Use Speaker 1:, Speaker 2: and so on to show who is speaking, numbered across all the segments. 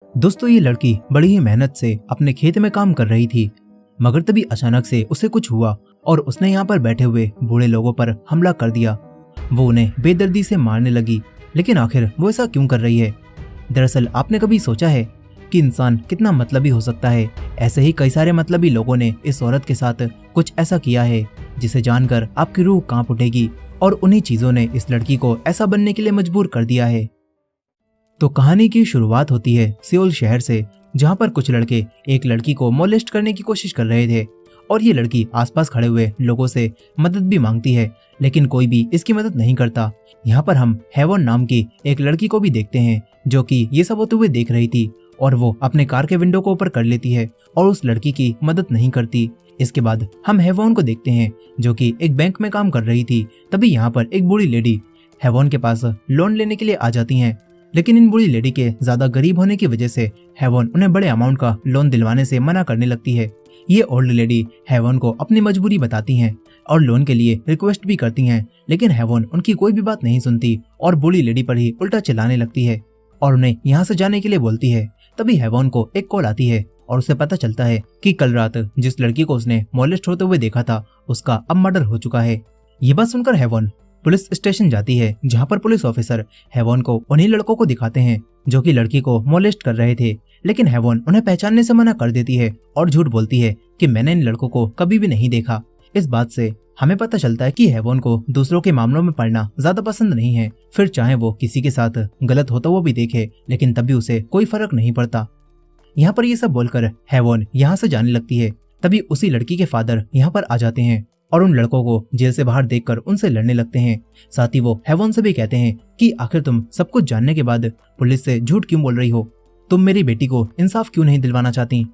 Speaker 1: दोस्तों, ये लड़की बड़ी ही मेहनत से अपने खेत में काम कर रही थी, मगर तभी अचानक से उसे कुछ हुआ और उसने यहाँ पर बैठे हुए बूढ़े लोगों पर हमला कर दिया। वो उन्हें बेदर्दी से मारने लगी, लेकिन आखिर वो ऐसा क्यों कर रही है? दरअसल आपने कभी सोचा है कि इंसान कितना मतलबी हो सकता है? ऐसे ही कई सारे मतलबी लोगों ने इस औरत के साथ कुछ ऐसा किया है जिसे जानकर आपकी रूह कांप उठेगी, और उन्हीं चीजों ने इस लड़की को ऐसा बनने के लिए मजबूर कर दिया है। तो कहानी की शुरुआत होती है सियोल शहर से, जहां पर कुछ लड़के एक लड़की को मोलेस्ट करने की कोशिश कर रहे थे, और ये लड़की आसपास खड़े हुए लोगों से मदद भी मांगती है, लेकिन कोई भी इसकी मदद नहीं करता। यहाँ पर हम हेवन नाम की एक लड़की को भी देखते हैं, जो कि ये सब होते हुए देख रही थी, और वो अपने कार के विंडो को ऊपर कर लेती है और उस लड़की की मदद नहीं करती। इसके बाद हम हेवन को देखते हैं, जो कि एक बैंक में काम कर रही थी। तभी यहाँ पर एक बूढ़ी लेडी हेवन के पास लोन लेने के लिए आ जाती हैं, लेकिन इन बूढ़ी लेडी के ज्यादा गरीब होने की वजह से हेवन उन्हें बड़े अमाउंट का लोन दिलवाने से मना करने लगती है। ये ओल्ड लेडी हेवन को अपनी मजबूरी बताती हैं और लोन के लिए रिक्वेस्ट भी करती हैं, लेकिन हेवन उनकी कोई भी बात नहीं सुनती और बूढ़ी लेडी पर ही उल्टा चिल्लाने लगती है और उन्हें यहाँ से जाने के लिए बोलती है। तभी हेवन को एक कॉल आती है और उसे पता चलता है कि कल रात जिस लड़की को उसने मोलेस्ट होते हुए देखा था, उसका अब मर्डर हो चुका है। ये बात सुनकर हेवन पुलिस स्टेशन जाती है, जहां पर पुलिस ऑफिसर हेवन को उन्हीं लड़कों को दिखाते हैं जो कि लड़की को मोलेस्ट कर रहे थे, लेकिन हेवन उन्हें पहचानने से मना कर देती है और झूठ बोलती है कि मैंने इन लड़कों को कभी भी नहीं देखा। इस बात से हमें पता चलता है कि हेवन को दूसरों के मामलों में पड़ना ज्यादा पसंद नहीं है। फिर चाहे वो किसी के साथ गलत होता हुआ भी देखे, लेकिन तभी उसे कोई फर्क नहीं पड़ता। यहाँ पर ये सब बोलकर हेवन यहाँ से जाने लगती है। तभी उसी लड़की के फादर यहाँ पर आ जाते हैं और उन लड़कों को जेल से बाहर देखकर उनसे लड़ने लगते हैं। साथ ही वो हेवन से भी कहते हैं कि आखिर तुम सब कुछ जानने के बाद पुलिस से झूठ क्यों बोल रही हो? तुम मेरी बेटी को इंसाफ क्यों नहीं दिलवाना चाहती?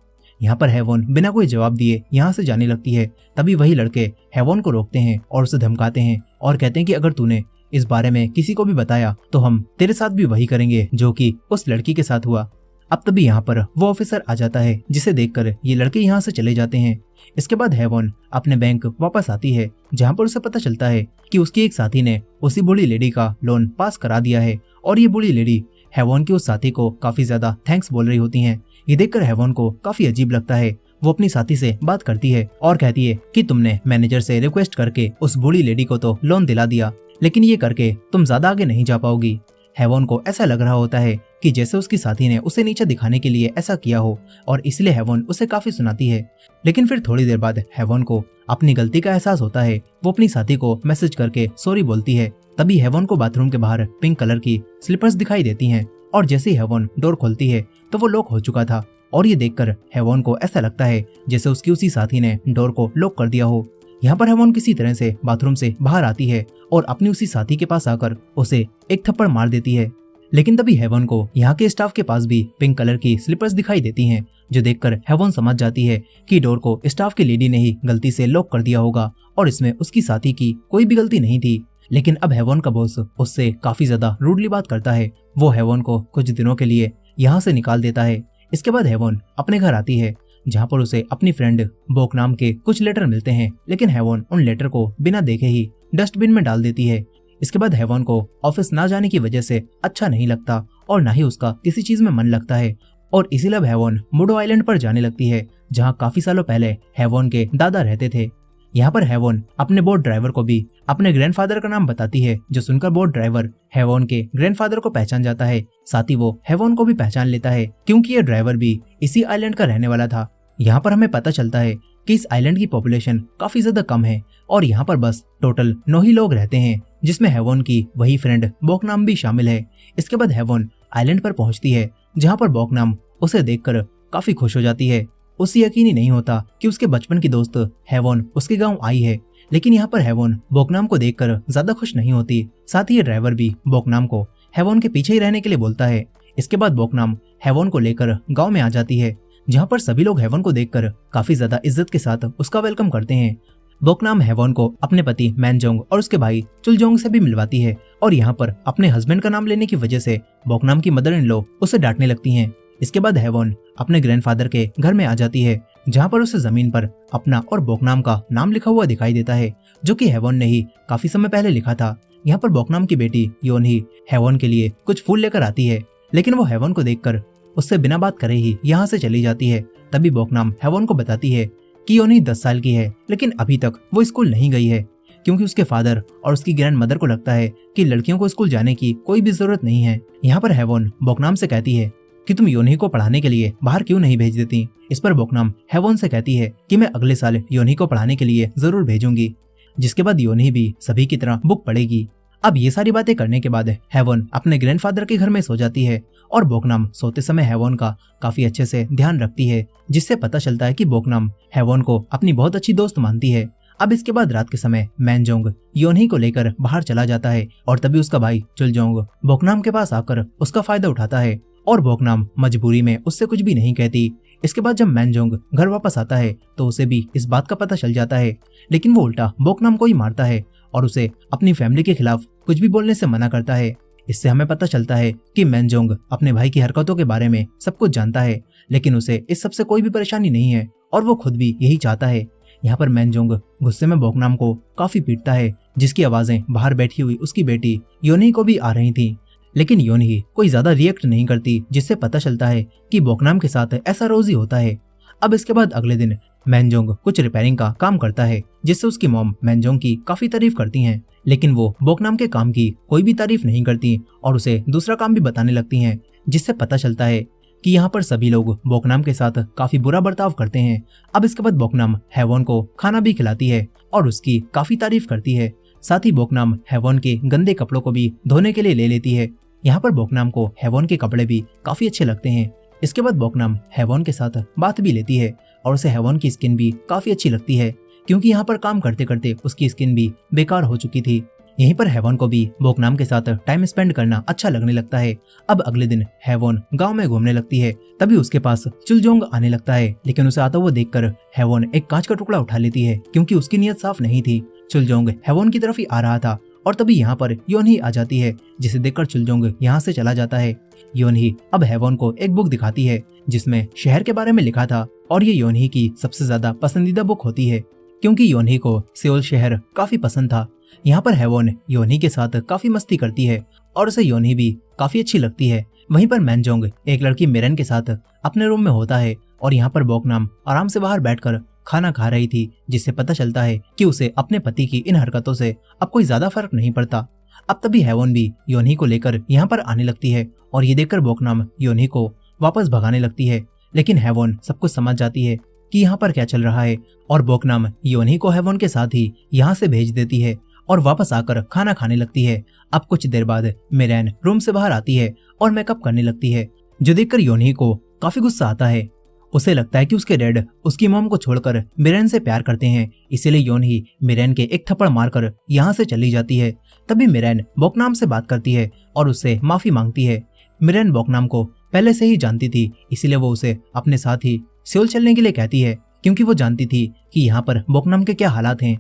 Speaker 1: यहाँ पर हेवन बिना कोई जवाब दिए यहाँ से जाने लगती है। तभी वही लड़के हेवन को रोकते हैं और उसे धमकाते हैं और कहते हैं कि अगर तूने इस बारे में किसी को भी बताया तो हम तेरे साथ भी वही करेंगे जो कि उस लड़की के साथ हुआ। अब तभी यहाँ पर वो ऑफिसर आ जाता है, जिसे देखकर ये लड़के यहाँ से चले जाते हैं। इसके बाद हेवन अपने बैंक वापस आती है, जहाँ पर उसे पता चलता है कि उसकी एक साथी ने उसी बूढ़ी लेडी का लोन पास करा दिया है, और ये बूढ़ी लेडी हेवन के उस साथी को काफी ज्यादा थैंक्स बोल रही होती हैं। ये देखकर हेवन को काफी अजीब लगता है। वो अपनी साथी से बात करती है और कहती है कि तुमने मैनेजर से रिक्वेस्ट करके उस बूढ़ी लेडी को तो लोन दिला दिया, लेकिन ये करके तुम ज्यादा आगे नहीं जा पाओगी। हेवन को ऐसा लग रहा होता है कि जैसे उसकी साथी ने उसे नीचे दिखाने के लिए ऐसा किया हो, और इसलिए हेवन उसे काफी सुनाती है। लेकिन फिर थोड़ी देर बाद हेवन को अपनी गलती का एहसास होता है। वो अपनी साथी को मैसेज करके सॉरी बोलती है। तभी हेवन को बाथरूम के बाहर पिंक कलर की स्लीपर्स दिखाई देती हैं, और जैसे ही हेवन डोर खोलती है तो वो लॉक हो चुका था, और ये देखकर हेवन को ऐसा लगता है जैसे उसकी उसी साथी ने डोर को लॉक कर दिया हो। यहाँ पर हेवन किसी तरह से बाथरूम से बाहर आती है और अपनी उसी साथी के पास आकर उसे एक थप्पड़ मार देती है। लेकिन तभी हेवन को यहाँ के स्टाफ के पास भी पिंक कलर की स्लीपर्स दिखाई देती हैं, जो देखकर हेवन समझ जाती है कि डोर को स्टाफ की लेडी ने ही गलती से लॉक कर दिया होगा और इसमें उसकी साथी की कोई भी गलती नहीं थी। लेकिन अब हेवन का बॉस उससे काफी ज्यादा रूडली बात करता है। वो हेवन को कुछ दिनों के लिए यहाँ से निकाल देता है। इसके बाद हेवन अपने घर आती है, जहाँ पर उसे अपनी फ्रेंड बोक नाम के कुछ लेटर मिलते हैं, लेकिन हेवन उन लेटर को बिना देखे ही डस्टबिन में डाल देती है। इसके बाद हेवन को ऑफिस ना जाने की वजह से अच्छा नहीं लगता और ना ही उसका किसी चीज में मन लगता है, और इसीलिए अब हेवन मुडो आइलैंड पर जाने लगती है, जहाँ काफी सालों पहले हेवन के दादा रहते थे। यहाँ पर हेवन अपने बोट ड्राइवर को भी अपने ग्रैंडफादर का नाम बताती है, जो सुनकर बोट ड्राइवर हेवन के ग्रैंडफादर को पहचान जाता है। साथ ही वो हेवन को भी पहचान लेता है, क्योंकि ये ड्राइवर भी इसी आइलैंड का रहने वाला था। यहाँ पर हमें पता चलता है कि इस आइलैंड की पॉपुलेशन काफी ज्यादा कम है, और यहाँ पर बस टोटल 9 ही लोग रहते हैं, जिसमें हेवन की वही फ्रेंड बोकनाम भी शामिल है। इसके बाद हेवन आइलैंड पर पहुंचती है, जहाँ पर बोकनाम उसे देखकर काफी खुश हो जाती है। उसे यकीन ही नहीं होता कि उसके बचपन की दोस्त हेवन उसके गांव आई है, लेकिन यहाँ पर हेवन बोकनाम को देखकर ज्यादा खुश नहीं होती। साथ ही ये ड्राइवर भी बोकनाम को हेवन के पीछे ही रहने के लिए बोलता है। इसके बाद बोकनाम हेवन को लेकर गाँव में आ जाती है, जहाँ पर सभी लोग हेवन को देखकर काफी ज्यादा इज्जत के साथ उसका वेलकम करते हैं। बोकनाम हेवन को अपने पति मैनजोंग और उसके भाई चुलजोंग से भी मिलवाती है, और यहाँ पर अपने हस्बैंड का नाम लेने की वजह से बोकनाम की मदर इन लॉ उसे डांटने लगती हैं। इसके बाद हेवन अपने ग्रैंडफादर के घर में आ जाती है, जहाँ पर उसे जमीन पर अपना और बोकनाम का नाम लिखा हुआ दिखाई देता है, जो कि हेवन ने ही काफी समय पहले लिखा था। यहाँ पर बोकनाम की बेटी योन ही हेवन के लिए कुछ फूल लेकर आती है, लेकिन वो हेवन को देखकर उससे बिना बात करे ही यहाँ से चली जाती है। तभी बोकनाम हेवॉन को बताती है कि योनी 10 साल की है, लेकिन अभी तक वो स्कूल नहीं गई है, क्योंकि उसके फादर और उसकी ग्रैंड मदर को लगता है कि लड़कियों को स्कूल जाने की कोई भी जरूरत नहीं है। यहाँ पर हेवॉन बोकनाम से कहती है कि तुम योनी को पढ़ाने के लिए बाहर क्यों नहीं भेज देती। इस पर बोकनाम हेवॉन से कहती है कि मैं अगले साल योनी को पढ़ाने के लिए जरूर भेजूंगी, जिसके बाद योनी भी सभी की तरह बुक पढ़ेगी। अब ये सारी बातें करने के बाद हेवॉन अपने ग्रैंडफादर के घर में सो जाती है और बोकनाम सोते समय हेवॉन का काफी अच्छे से ध्यान रखती है, जिससे पता चलता है कि बोकनाम हेवॉन को अपनी बहुत अच्छी दोस्त मानती है। अब इसके बाद रात के समय मैनजोंग योनी को लेकर बाहर चला जाता है और तभी उसका भाई चुलजोंग बोकनाम के पास आकर उसका फायदा उठाता है और बोकनाम मजबूरी में उससे कुछ भी नहीं कहती। इसके बाद जब मैनजोंग घर वापस आता है तो उसे भी इस बात का पता चल जाता है, लेकिन वो उल्टा बोकनाम को ही मारता है और उसे अपनी फैमिली के खिलाफ कुछ भी बोलने से मना करता है। इससे हमें पता चलता है कि मैनजोंग अपने भाई की हरकतों के बारे में सब कुछ जानता है, लेकिन उसे इस सब से कोई भी परेशानी नहीं है और वो खुद भी यही चाहता है। यहाँ पर मैनजोंग गुस्से में बोकनाम को काफी पीटता है, जिसकी आवाजें बाहर बैठी हुई उसकी बेटी योनी को भी आ रही थी, लेकिन योनी कोई ज्यादा रिएक्ट नहीं करती, जिससे पता चलता है कि बोकनाम के साथ ऐसा रोज ही होता है। अब इसके बाद अगले दिन मैनजोंग कुछ रिपेयरिंग का काम करता है, जिससे उसकी मॉम मैनजोंग की काफी तारीफ करती हैं, लेकिन वो बोकनाम के काम की कोई भी तारीफ नहीं करती और उसे दूसरा काम भी बताने लगती हैं, जिससे पता चलता है कि यहाँ पर सभी लोग बोकनाम के साथ काफी बुरा बर्ताव करते हैं। अब इसके बाद बोकनाम हेवॉन को खाना भी खिलाती है और उसकी काफी तारीफ करती है। साथ ही बोकनाम हेवॉन के गंदे कपड़ों को भी धोने के लिए ले लेती है। यहाँ पर बोकनाम को हेवॉन के कपड़े भी काफी अच्छे लगते हैं। इसके बाद बोकनाम हेवॉन के साथ बात भी लेती है और उसे हेवॉन की स्किन भी काफी अच्छी लगती है, क्योंकि यहाँ पर काम करते करते उसकी स्किन भी बेकार हो चुकी थी। यहीं पर हेवॉन को भी बोकनाम के साथ टाइम स्पेंड करना अच्छा लगने लगता है। अब अगले दिन हेवॉन गांव में घूमने लगती है, तभी उसके पास चुलजोंग आने लगता है, लेकिन उसे आता हुआ देखकर हेवॉन एक कांच का टुकड़ा उठा लेती है, क्योंकि उसकी नीयत साफ नहीं थी। चुलजोंग हेवॉन की तरफ ही आ रहा था और तभी यहाँ पर योनी आ जाती है, जिसे देखकर चुलजोंग यहाँ से चला जाता है। योनी अब हेवॉन को एक बुक दिखाती है जिसमें शहर के बारे में लिखा था और ये योनी की सबसे ज्यादा पसंदीदा बुक होती है, क्योंकि योनी को सेउल शहर काफी पसंद था। यहाँ पर हेवॉन योनी के साथ काफी मस्ती करती है और उसे योनी भी काफी अच्छी लगती है। वहीं पर मैनजोंग एक लड़की मिरेन के साथ अपने रूम में होता है और यहाँ पर बोकनाम आराम से बाहर बैठकर खाना खा रही थी, जिससे पता चलता है कि उसे अपने पति की इन हरकतों से अब कोई ज्यादा फर्क नहीं पड़ता। अब तभी हेवॉन भी योनी को लेकर यहाँ पर आने लगती है और ये देखकर बोकनाम योनी को वापस भगाने लगती है, लेकिन हेवॉन सब कुछ समझ जाती है कि यहाँ पर क्या चल रहा है और बोकनाम योनी को हेवॉन के साथ ही यहाँ से भेज देती है और वापस आकर खाना खाने लगती है। अब कुछ देर बाद मिरेन रूम से बाहर आती है और मेकअप करने लगती है, जो देखकर योनी को काफी गुस्सा आता है। उसे लगता है कि उसके डैड उसकी मॉम को छोड़कर मिरेन से प्यार करते हैं, इसीलिए योनी मिरेन के एक थप्पड़ मारकर यहाँ से चली जाती है। तभी मिरेन बोकनाम से बात करती है और उससे माफी मांगती है। मिरेन बोकनाम को पहले से ही जानती थी, इसीलिए वो उसे अपने साथ ही सेउल चलने के लिए कहती है, क्योंकि वो जानती थी कि यहाँ पर बोकनाम के क्या हालात हैं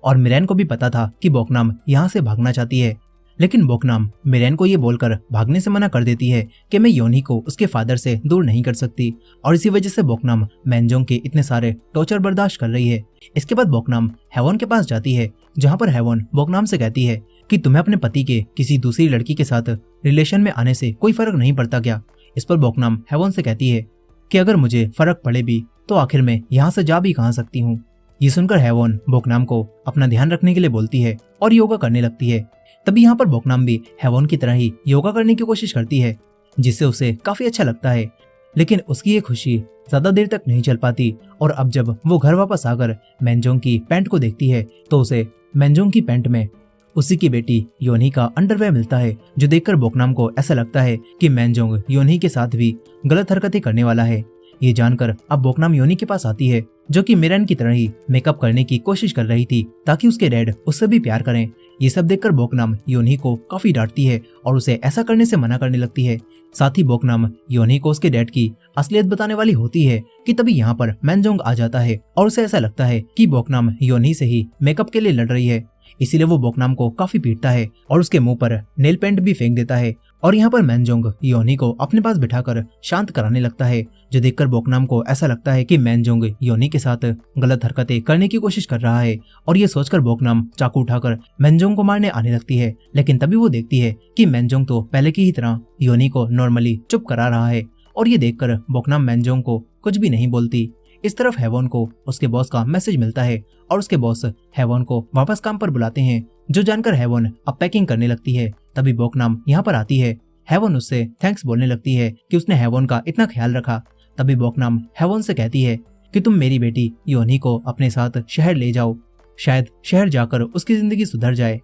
Speaker 1: और मिरेन को भी पता था कि बोकनाम यहाँ से भागना चाहती है। लेकिन बोकनाम मिरेन को ये बोलकर भागने से मना कर देती है कि मैं योनी को उसके फादर से दूर नहीं कर सकती, और इसी वजह से बोकनाम मैनजोंग के इतने सारे टॉर्चर बर्दाश्त कर रही है। इसके बाद बोकनाम हेवॉन के पास जाती है, जहाँ पर हेवॉन बोकनाम से कहती है कि तुम्हें अपने पति के किसी दूसरी लड़की के साथ रिलेशन में आने से कोई फर्क नहीं पड़ता क्या। इस पर बोकनाम हेवॉन से कहती है कि अगर मुझे फर्क पड़े भी तो आखिर में यहाँ से जा भी कहाँ सकती हूँ। ये सुनकर हेवॉन बोकनाम को अपना ध्यान रखने के लिए बोलती है और योगा करने लगती है। तभी यहाँ पर बोकनाम भी हेवॉन की तरह ही योगा करने की कोशिश करती है, जिससे उसे काफी अच्छा लगता है, लेकिन उसकी ये खुशी ज्यादा देर तक नहीं चल पाती। और अब जब वो घर वापस आकर मैनजोंग की पैंट को देखती है तो उसे मैनजोंग की पैंट में उसी की बेटी योनी का अंडरवेयर मिलता है, जो देखकर बोकनाम को ऐसा लगता है कि मैनजोंग योनी के साथ भी गलत हरकतें करने वाला है। ये जानकर अब बोकनाम योनी के पास आती है, जो कि मिरेन की तरह ही मेकअप करने की कोशिश कर रही थी ताकि उसके डैड उससे भी प्यार करें। ये सब देखकर बोकनाम योनी को काफी डांटती है और उसे ऐसा करने से मना करने लगती है। साथ ही बोकनाम योनी को उसके डैड की असलियत बताने वाली होती है कि तभी यहाँ पर मैनजोंग आ जाता है और उसे ऐसा लगता है कि बोकनाम योनी से ही मेकअप के लिए लड़ रही है, इसीलिए वो बोकनाम को काफी पीटता है और उसके मुंह पर नेल पेंट भी फेंक देता है। और यहाँ पर मैनजोंग योनी को अपने पास बिठाकर शांत कराने लगता है, जो देखकर बोकनाम को ऐसा लगता है कि मैनजोंग योनी के साथ गलत हरकतें करने की कोशिश कर रहा है। और ये सोचकर बोकनाम चाकू उठाकर मैनजोंग को मारने आने लगती है, लेकिन तभी वो देखती है कि मैनजोंग तो पहले की ही तरह योनी को नॉर्मली चुप करा रहा है और ये देखकर बोकनाम मैनजोंग को कुछ भी नहीं बोलती। इस तरफ हेवॉन को उसके बॉस का मैसेज मिलता है और उसके बॉस हेवॉन को वापस काम पर बुलाते हैं, जो जानकर हेवॉन अब पैकिंग करने लगती है। तभी बोकनाम यहाँ पर आती है। हेवॉन उससे थैंक्स बोलने लगती है कि उसने हेवॉन का इतना ख्याल रखा। तभी बोकनाम हेवॉन से कहती है कि तुम मेरी बेटी योनी को अपने साथ शहर ले जाओ, शायद शहर जाकर उसकी जिंदगी सुधर जाए।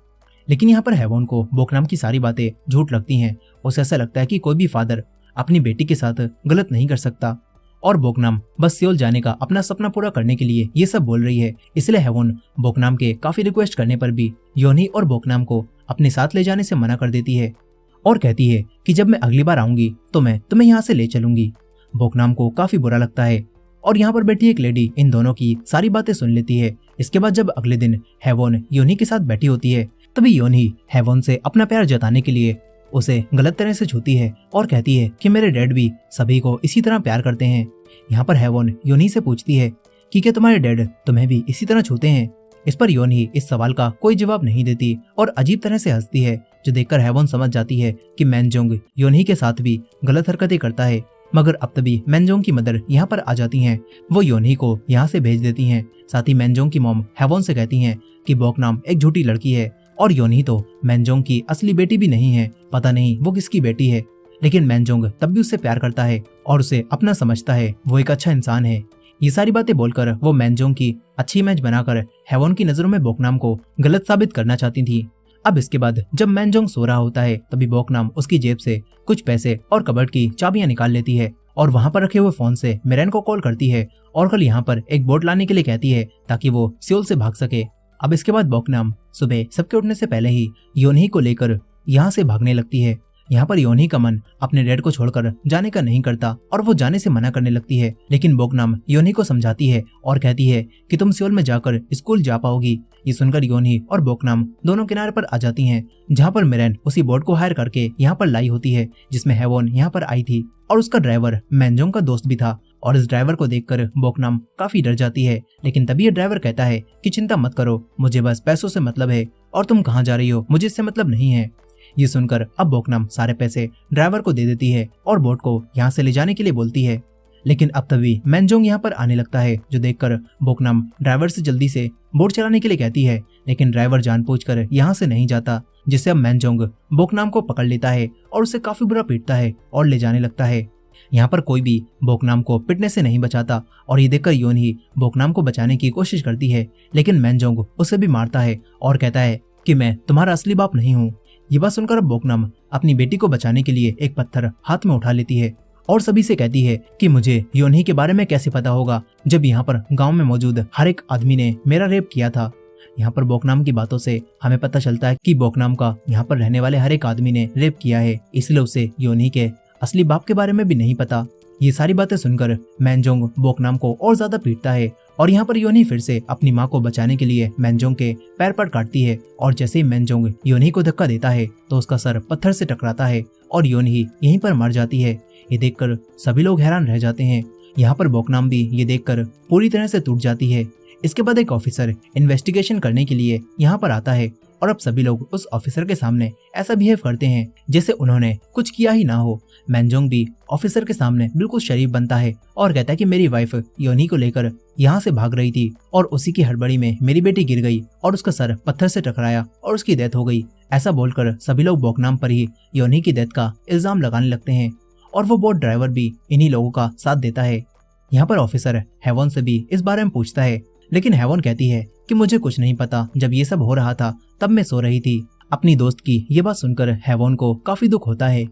Speaker 1: लेकिन यहाँ पर हेवॉन को बोकनाम की सारी बातें झूठ लगती हैं। उसे ऐसा लगता है कि कोई भी फादर अपनी बेटी के साथ गलत नहीं कर सकता और बोकनाम बस सियोल जाने का अपना सपना पूरा करने के लिए ये सब बोल रही है। इसलिए हेवॉन बोकनाम के काफी रिक्वेस्ट करने पर भी योनी और बोकनाम को अपने साथ ले जाने से मना कर देती है और कहती है कि जब मैं अगली बार आऊंगी तो मैं तुम्हें यहाँ से ले चलूंगी। बोकनाम को काफी बुरा लगता है और यहाँ पर बैठी एक लेडी इन दोनों की सारी बातें सुन लेती है। इसके बाद जब अगले दिन हेवॉन योनी के साथ बैठी होती है, तभी योनी हेवॉन से अपना प्यार जताने के लिए उसे गलत तरह से छूती है और कहती है कि मेरे डैड भी सभी को इसी तरह प्यार करते हैं। यहाँ पर हेवॉन योनी से पूछती है कि क्या तुम्हारे डैड तुम्हें भी इसी तरह छूते हैं। इस पर योनी इस सवाल का कोई जवाब नहीं देती और अजीब तरह से हंसती है, जो देखकर हेवॉन समझ जाती है कि मैनजोंग योनी के साथ भी गलत हरकतें करता है। मगर अब तभी मैनजोंग की मदर यहाँ पर आ जाती हैं। वो योनी को यहाँ से भेज देती हैं। साथ ही मैनजोंग की मॉम हेवॉन से कहती हैं कि बोकनाम एक झूठी लड़की है और योनी तो मैनजोंग की असली बेटी भी नहीं है, पता नहीं वो किसकी बेटी है। लेकिन मैनजोंग तब भी उससे प्यार करता है और उसे अपना समझता है, वो एक अच्छा इंसान है। ये सारी बातें बोलकर वो मैनजोंग की अच्छी इमेज बनाकर हेवॉन की नजरों में बोकनाम को गलत साबित करना चाहती थी। अब इसके बाद जब मैनजोंग सो रहा होता है, तभी बोकनाम उसकी जेब से कुछ पैसे और कबर्ड की चाबियां निकाल लेती है और वहां पर रखे हुए फोन से मिरेन को कॉल करती है और कल यहाँ पर एक बोट लाने के लिए कहती है ताकि वो सियोल से भाग सके। अब इसके बाद बोकनाम सुबह सबके उठने से पहले ही योनी को लेकर यहाँ से भागने लगती है। यहाँ पर योनी का मन अपने डैड को छोड़कर जाने का नहीं करता और वो जाने से मना करने लगती है। लेकिन बोकनाम योनी को समझाती है और कहती है कि तुम सियोल में जाकर स्कूल जा पाओगी। ये सुनकर योनी और बोकनाम दोनों किनारे पर आ जाती हैं, जहाँ पर मिरेन उसी बोट को हायर करके यहाँ पर लाई होती है जिसमें हेवॉन यहाँ पर आई थी और उसका ड्राइवर मैनजोंग का दोस्त भी था। और इस ड्राइवर को देखकर बोकनाम काफी डर जाती है। लेकिन तभी ये ड्राइवर कहता है कि चिंता मत करो, मुझे बस पैसों से मतलब है और तुम कहाँ जा रही हो मुझे इससे मतलब नहीं है। ये सुनकर अब बोकनाम सारे पैसे ड्राइवर को दे देती है और बोट को यहाँ से ले जाने के लिए बोलती है। लेकिन अब तभी मैनजोंग यहाँ पर आने लगता है, जो देखकर बोकनाम ड्राइवर से जल्दी से बोट चलाने के लिए कहती है। लेकिन ड्राइवर जानबूझकर यहाँ से नहीं जाता, जिससे अब मैनजोंग बोकनाम को पकड़ लेता है और उसे काफी बुरा पीटता है और ले जाने लगता है। यहाँ पर कोई भी बोकनाम को पिटने से नहीं बचाता और ये देखकर योनी बोकनाम को बचाने की कोशिश करती है, लेकिन मैनजोंग उसे भी मारता है और कहता है कि मैं तुम्हारा असली बाप नहीं हूँ। ये बात सुनकर बोकनाम अपनी बेटी को बचाने के लिए एक पत्थर हाथ में उठा लेती है और सभी से कहती है कि मुझे योनी के बारे में कैसे पता होगा जब यहाँ पर गांव में मौजूद हर एक आदमी ने मेरा रेप किया था। यहाँ पर बोकनाम की बातों से हमें पता चलता है कि बोकनाम का यहाँ पर रहने वाले हर एक आदमी ने रेप किया है, इसलिए उसे योनी के असली बाप के बारे में भी नहीं पता। ये सारी बातें सुनकर मैनजोंग बोकनाम को और ज्यादा पीटता है और यहाँ पर योनी फिर से अपनी माँ को बचाने के लिए मैनजोंग के पैर पर काटती है और जैसे ही मैनजोंग योनी को धक्का देता है तो उसका सर पत्थर से टकराता है और योनी यहीं पर मर जाती है। ये देखकर सभी लोग हैरान रह जाते हैं। यहाँ पर बोकनाम भी ये देखकर पूरी तरह से टूट जाती है। इसके बाद एक ऑफिसर इन्वेस्टिगेशन करने के लिए यहाँ पर आता है और अब सभी लोग उस ऑफिसर के सामने ऐसा बिहेव करते हैं जैसे उन्होंने कुछ किया ही ना हो। मैनजोंग भी ऑफिसर के सामने बिल्कुल शरीफ बनता है और कहता है कि मेरी वाइफ योनी को लेकर यहाँ से भाग रही थी और उसी की हड़बड़ी में मेरी बेटी गिर गई और उसका सर पत्थर से टकराया और उसकी डेथ हो गई। ऐसा बोलकर सभी लोग बोकनाम पर ही योनी की डेथ का इल्जाम लगाने लगते हैं और वो बोट ड्राइवर भी इन्हीं लोगों का साथ देता है। यहाँ पर ऑफिसर हेवॉन से भी इस बारे में पूछता है, लेकिन हेवॉन कहती है कि मुझे कुछ नहीं पता, जब ये सब हो रहा था तब मैं सो रही थी। अपनी दोस्त की ये बात सुनकर हेवॉन को काफी दुख होता है।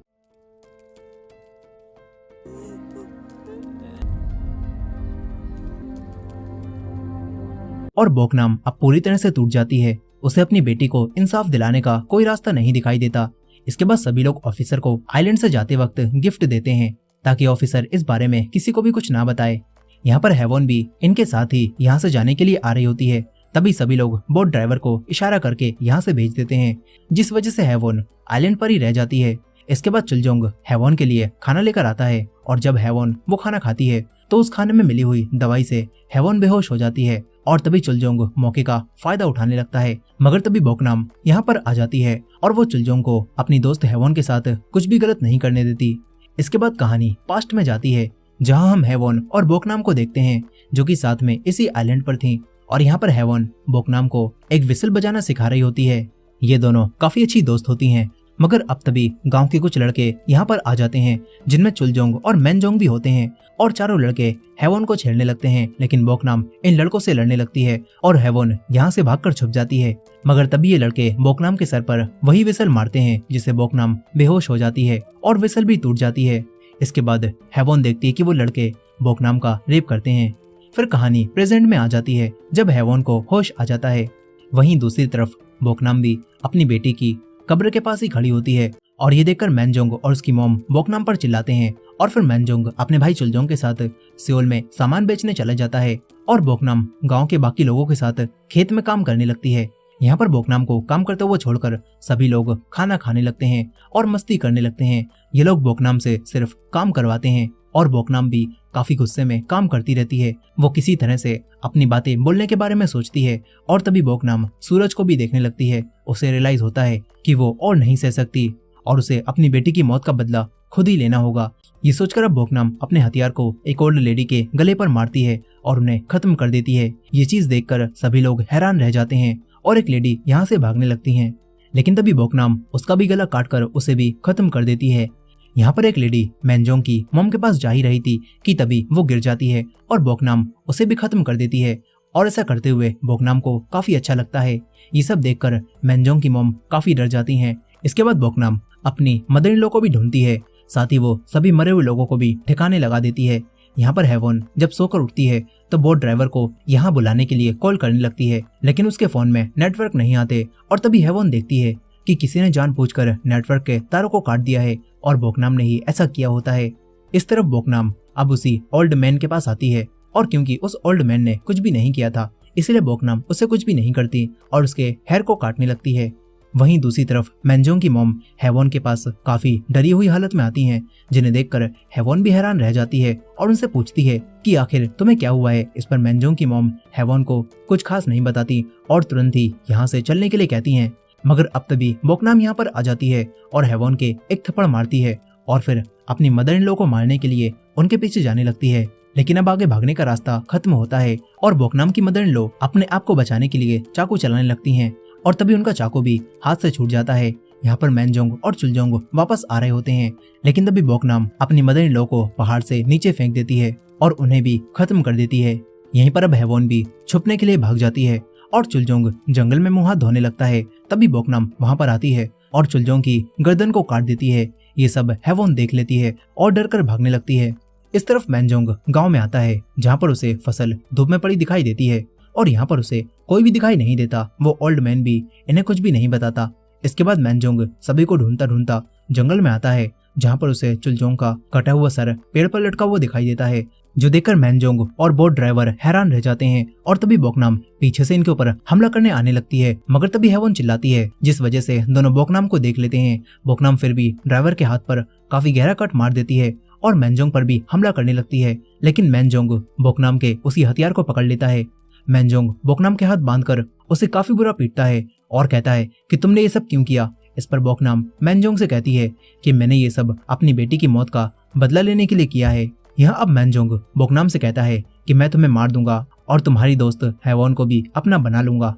Speaker 1: और बोकनाम अब पूरी तरह से टूट जाती है। उसे अपनी बेटी को इंसाफ दिलाने का कोई रास्ता नहीं दिखाई देता। इसके बाद सभी लोग ऑफिसर को आइलैंड से जाते वक्त गिफ्ट देते हैं ताकि ऑफिसर इस बारे में किसी को भी कुछ ना बताए। यहाँ पर हेवॉन भी इनके साथ ही यहाँ से जाने के लिए आ रही होती है। तभी सभी लोग बोट ड्राइवर को इशारा करके यहाँ से भेज देते हैं, जिस वजह से हेवॉन आइलैंड पर ही रह जाती है। इसके बाद चुलजोंग हेवॉन के लिए खाना लेकर आता है और जब हेवॉन वो खाना खाती है तो उस खाने में मिली हुई दवाई से हेवॉन बेहोश हो जाती है और तभी चुलजोंग मौके का फायदा उठाने लगता है। मगर तभी बोकनाम यहाँ पर आ जाती है और वो चुलजोंग को अपनी दोस्त हेवॉन के साथ कुछ भी गलत नहीं करने देती। इसके बाद कहानी पास्ट में जाती है, जहां हम हेवॉन और बोकनाम को देखते हैं, जो कि साथ में इसी आइलैंड पर थी। और यहाँ पर हेवॉन बोकनाम को एक विसल बजाना सिखा रही होती है। ये दोनों काफी अच्छी दोस्त होती हैं, मगर अब तभी गांव के कुछ लड़के यहाँ पर आ जाते हैं, जिनमें चुलजोंग और मैनजोंग भी होते हैं। और चारों लड़के हेवॉन को छेड़ने लगते हैं, लेकिन बोकनाम इन लड़कों से लड़ने लगती है और हेवॉन यहाँ से भागकर छुप जाती है। मगर तभी ये लड़के बोकनाम के सर पर वही विसल मारते हैं, जिससे बोकनाम बेहोश हो जाती है और विसल भी टूट जाती है। इसके बाद हेवॉन देखती है कि वो लड़के बोकनाम का रेप करते हैं। फिर कहानी प्रेजेंट में आ जाती है, जब हेवॉन को होश आ जाता है। वहीं दूसरी तरफ बोकनाम भी अपनी बेटी की कब्र के पास ही खड़ी होती है, और ये देखकर मैनजोंग और उसकी मॉम बोकनाम पर चिल्लाते हैं। और फिर मैनजोंग अपने भाई चुलजोंग के साथ सियोल में सामान बेचने चला जाता है, और बोकनाम गांव के बाकी लोगों के साथ खेत में काम करने लगती है। यहाँ पर बोकनाम को काम करते हुए छोड़कर सभी लोग खाना खाने लगते हैं और मस्ती करने लगते हैं। ये लोग बोकनाम से सिर्फ काम करवाते हैं, और बोकनाम भी काफी गुस्से में काम करती रहती है। वो किसी तरह से अपनी बातें बोलने के बारे में सोचती है, और तभी बोकनाम सूरज को भी देखने लगती है। उसे रियलाइज होता है कि वो और नहीं सह सकती और उसे अपनी बेटी की मौत का बदला खुद ही लेना होगा। ये सोचकर अब बोकनाम अपने हथियार को एक ओल्ड लेडी के गले पर मारती है और उन्हें खत्म कर देती है। ये चीज देखकर सभी लोग हैरान रह जाते हैं और एक लेडी यहाँ से भागने लगती है, लेकिन तभी बोकनाम उसका भी गला काटकर उसे भी खत्म कर देती है। यहाँ पर एक लेडी मैनजोंग की मॉम के पास जा ही रही थी कि तभी वो गिर जाती है और बोकनाम उसे भी खत्म कर देती है। और ऐसा करते हुए बोकनाम को काफी अच्छा लगता है। ये सब देखकर मैनजोंग की मॉम काफी डर जाती हैं। इसके बाद बोकनाम अपनी मदर इन लॉ को भी ढूंढती है, साथ ही वो सभी मरे हुए लोगों को भी ठिकाने लगा देती है। यहाँ पर हेवॉन जब सोकर उठती है तो बोट ड्राइवर को यहाँ बुलाने के लिए कॉल करने लगती है, लेकिन उसके फोन में नेटवर्क नहीं आते। और तभी हेवॉन देखती है कि किसी ने जानबूझकर नेटवर्क के तारों को काट दिया है और बोकनाम ने ही ऐसा किया होता है। इस तरफ बोकनाम अब उसी ओल्ड मैन के पास आती है, और क्योंकि उस ओल्ड मैन ने कुछ भी नहीं किया था, इसलिए बोकनाम उससे कुछ भी नहीं करती और उसके हेयर को काटने लगती है। वहीं दूसरी तरफ मैनजोंग की मॉम हेवॉन के पास काफी डरी हुई हालत में आती हैं, जिन्हें देखकर हेवॉन भी हैरान रह जाती है और उनसे पूछती है कि आखिर तुम्हें क्या हुआ है। इस पर मैनजोंग की मॉम हेवॉन को कुछ खास नहीं बताती और तुरंत ही यहाँ से चलने के लिए कहती हैं। मगर अब तभी बोकनाम यहाँ पर आ जाती है और हेवॉन के एक थप्पड़ मारती है और फिर अपनी मदर इन लॉ को मारने के लिए उनके पीछे जाने लगती है। लेकिन अब आगे भागने का रास्ता खत्म होता है और बोकनाम की मदर इन लॉ अपने आप को बचाने के लिए चाकू चलाने लगती हैं, और तभी उनका चाकू भी हाथ से छूट जाता है। यहाँ पर मैनजोंग और चुलजोंग वापस आ रहे होते हैं, लेकिन तभी बोकनाम अपनी मदर इन लॉ को पहाड़ से नीचे फेंक देती है और उन्हें भी खत्म कर देती है। यहीं पर अब हेवॉन भी छुपने के लिए भाग जाती है और चुलजोंग जंगल में मुंह हाथ धोने लगता है। तभी बोकनाम वहाँ पर आती है और चुलजोंग की गर्दन को काट देती है। ये सब हेवॉन देख लेती है और डर कर भागने लगती है। इस तरफ मैनजोंग गांव में आता है, जहाँ पर उसे फसल धूप में पड़ी दिखाई देती है, और यहाँ पर उसे कोई भी दिखाई नहीं देता। वो ओल्ड मैन भी इन्हें कुछ भी नहीं बताता। इसके बाद मैनजोंग सभी को ढूंढता ढूंढता जंगल में आता है, जहाँ पर उसे चुलजोंग का कटा हुआ सर पेड़ पर लटका हुआ दिखाई देता है, जो देखकर मैनजोंग और बोट ड्राइवर हैरान रह जाते हैं। और तभी बोकनाम पीछे से इनके ऊपर हमला करने आने लगती है, मगर तभी हेवॉन चिल्लाती है, जिस वजह से दोनों बोकनाम को देख लेते हैं। बोकनाम फिर भी ड्राइवर के हाथ पर काफी गहरा कट मार देती है और मैनजोंग पर भी हमला करने लगती है, लेकिन मैनजोंग बोकनाम के उसी हथियार को पकड़ लेता है। मैनजोंग बोकनाम के हाथ बांधकर उसे काफी बुरा पीटता है और कहता है कि तुमने ये सब क्यों किया। इस पर बोकनाम मैनजोंग से कहती है कि मैंने ये सब अपनी बेटी की मौत का बदला लेने के लिए किया है। यहाँ अब मैनजोंग बोकनाम से कहता है कि मैं तुम्हें मार दूंगा और तुम्हारी दोस्त हेवॉन को भी अपना बना लूंगा।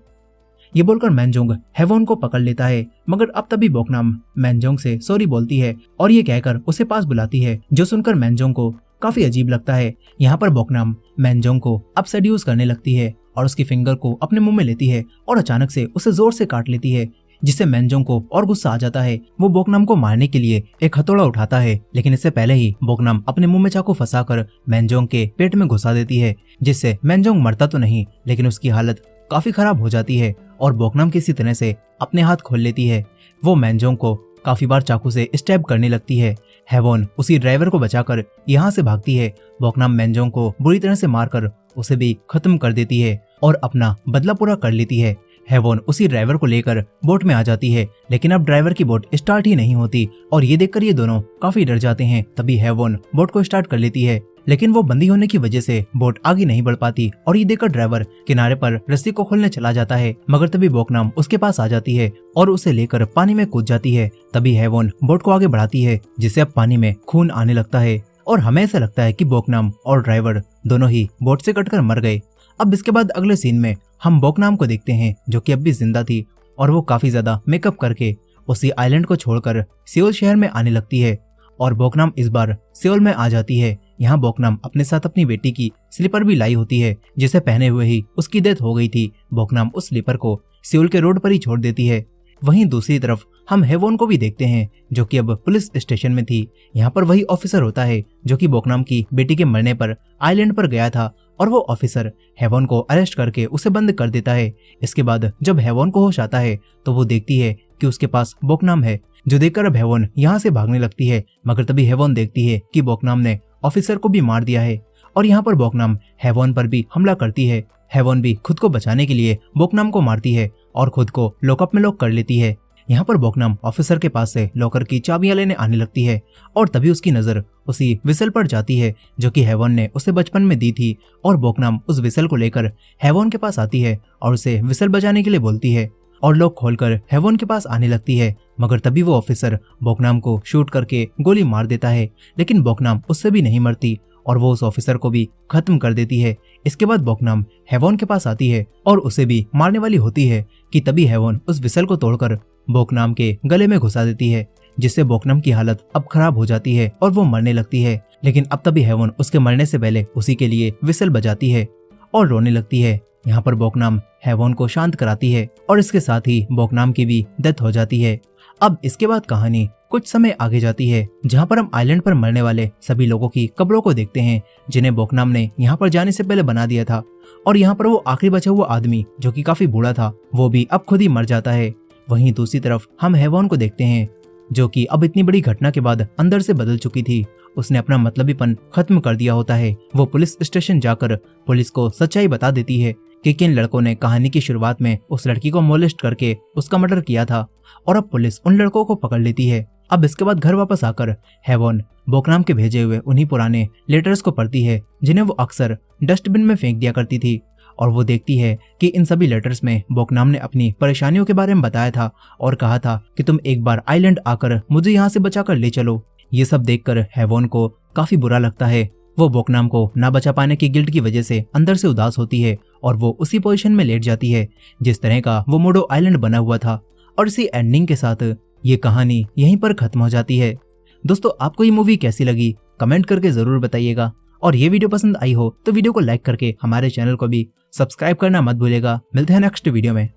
Speaker 1: ये बोलकर मैनजोंग हेवॉन को पकड़ लेता है, मगर अब तभी बोकनाम मैनजोंग से सॉरी बोलती है और ये कहकर उसे पास बुलाती है, जो सुनकर मैनजोंग को काफी अजीब लगता है। यहाँ पर बोकनाम मैनजोंग को अब सेड्यूस करने लगती है और उसकी फिंगर को अपने मुंह में लेती है और अचानक से उसे जोर से काट लेती है, जिससे मैनजोंग को और गुस्सा आ जाता है। वो बोकनाम को मारने के लिए एक हथौड़ा उठाता है, लेकिन इससे पहले ही बोकनाम अपने मुंह में चाकू फंसाकर मैनजोंग के पेट में घुसा देती है, जिससे मैनजोंग मरता तो नहीं, लेकिन उसकी हालत काफी खराब हो जाती है और बोकनाम किसी तरह से अपने हाथ खोल लेती है। वो मैनजोंग को काफी बार चाकू से स्टैब करने लगती है। हेवॉन उसी ड्राइवर को बचाकर यहाँ से भागती है। बोकनाम मैनजोंग को बुरी तरह से मारकर उसे भी खत्म कर देती है और अपना बदला पूरा कर लेती है। हेवोन उसी ड्राइवर को लेकर बोट में आ जाती है, लेकिन अब ड्राइवर की बोट स्टार्ट ही नहीं होती और ये देखकर ये दोनों काफी डर जाते हैं। तभी हेवोन बोट को स्टार्ट कर लेती है, लेकिन वो बंदी होने की वजह से बोट आगे नहीं बढ़ पाती और ये देखकर ड्राइवर किनारे पर रस्सी को खोलने चला जाता है, मगर तभी बोकनाम उसके पास आ जाती है और उसे लेकर पानी में कूद जाती है। तभी हेवोन बोट को आगे बढ़ाती है, जिससे अब पानी में खून आने लगता है और हमें ऐसा लगता है कि बोकनाम और ड्राइवर दोनों ही बोट से कटकर मर गए। अब इसके बाद अगले सीन में हम बोकनाम को देखते हैं, जो कि अब भी जिंदा थी और वो काफी ज्यादा मेकअप करके उसी आइलैंड को छोड़कर सियोल शहर में आने लगती है और बोकनाम इस बार सियोल में आ जाती है। यहाँ बोकनाम अपने साथ अपनी बेटी की स्लीपर भी लाई होती है, जिसे पहने हुए ही उसकी डेथ हो गई थी। बोकनाम उस स्लीपर को सियोल के रोड पर ही छोड़ देती है। वहीं दूसरी तरफ हम हेवोन को भी देखते हैं, जो कि अब पुलिस स्टेशन में थी। यहाँ पर वही ऑफिसर होता है जो कि बोकनाम की बेटी के मरने पर आइलैंड पर गया था और वो ऑफिसर हेवोन को अरेस्ट करके उसे बंद कर देता है। इसके बाद जब हेवोन को होश आता है तो वो देखती है कि उसके पास बोकनाम है, जो देखकर अब हेवोन यहाँ से भागने लगती है, मगर तभी हेवोन देखती है कि बोकनाम ने ऑफिसर को भी मार दिया है और यहाँ पर बोकनाम हेवोन पर भी हमला करती है। हेवोन भी खुद को बचाने के लिए बोकनाम को मारती है और खुद को लॉकअप में लॉक कर लेती है। यहाँ पर बोकनाम ऑफिसर के पास से लॉकर की चाबियां लेने आने लगती है और तभी उसकी नजर उसी विसल पर जाती है जो कि हेवोन ने उसे बचपन में दी थी और बोकनाम उस विसल को लेकर हेवोन के पास आती है और उसे विसल बजाने के लिए बोलती है और लॉक खोलकर हेवोन के पास आने लगती है, मगर तभी वो ऑफिसर बोकनाम को शूट करके गोली मार देता है, लेकिन बोकनाम उससे भी नहीं मरती और वो उस ऑफिसर को भी खत्म कर देती है। इसके बाद बोकनाम हेवोन के पास आती है और उसे भी मारने वाली होती है कि तभी हेवोन उस विसल को तोड़कर बोकनाम के गले में घुसा देती है, जिससे बोकनाम की हालत अब खराब हो जाती है और वो मरने लगती है। लेकिन अब तभी हेवोन उसके मरने से पहले उसी के लिए विसल बजाती है और रोने लगती है। यहाँ पर बोकनाम हेवोन को शांत कराती है और इसके साथ ही बोकनाम की भी डेथ हो जाती है। अब इसके बाद कहानी कुछ समय आगे जाती है, जहाँ पर हम आइलैंड पर मरने वाले सभी लोगों की कब्रों को देखते हैं, जिन्हें बोकनाम ने यहाँ पर जाने से पहले बना दिया था। और यहाँ पर वो आखिरी बचा हुआ आदमी जो कि काफी बूढ़ा था, वो भी अब खुद ही मर जाता है। वहीं दूसरी तरफ हम हेवोन को देखते हैं, जो कि अब इतनी बड़ी घटना के बाद अंदर से बदल चुकी थी। उसने अपना मतलबीपन खत्म कर दिया होता है। वो पुलिस स्टेशन जाकर पुलिस को सच्चाई बता देती है कि किन लड़कों ने कहानी की शुरुआत में उस लड़की को मोलेस्ट करके उसका मर्डर किया था, और अब पुलिस उन लड़कों को पकड़ लेती है। अब इसके बाद घर वापस आकर हेवोन बोकनाम के भेजे हुए उन्हीं पुराने लेटर्स को पढ़ती है, जिन्हें वो अक्सर डस्टबिन में फेंक दिया करती थी, और वो देखती है कि इन सभी लेटर्स में बोकनाम ने अपनी परेशानियों के बारे में बताया था और कहा था कि तुम एक बार आइलैंड आकर मुझे यहाँ से बचाकर ले चलो। ये सब देखकर हेवोन को काफी बुरा लगता है। वो बोकनाम को ना बचा पाने की गिल्ट की वजह से अंदर से उदास होती है और वो उसी पोजीशन में लेट जाती है जिस तरह का वो मोडो आइलैंड बना हुआ था। और इसी एंडिंग के साथ ये कहानी यहीं पर खत्म हो जाती है। दोस्तों, आपको ये मूवी कैसी लगी कमेंट करके जरूर बताइएगा, और ये वीडियो पसंद आई हो तो वीडियो को लाइक करके हमारे चैनल को भी सब्सक्राइब करना मत भूलिएगा। मिलते हैं नेक्स्ट वीडियो में।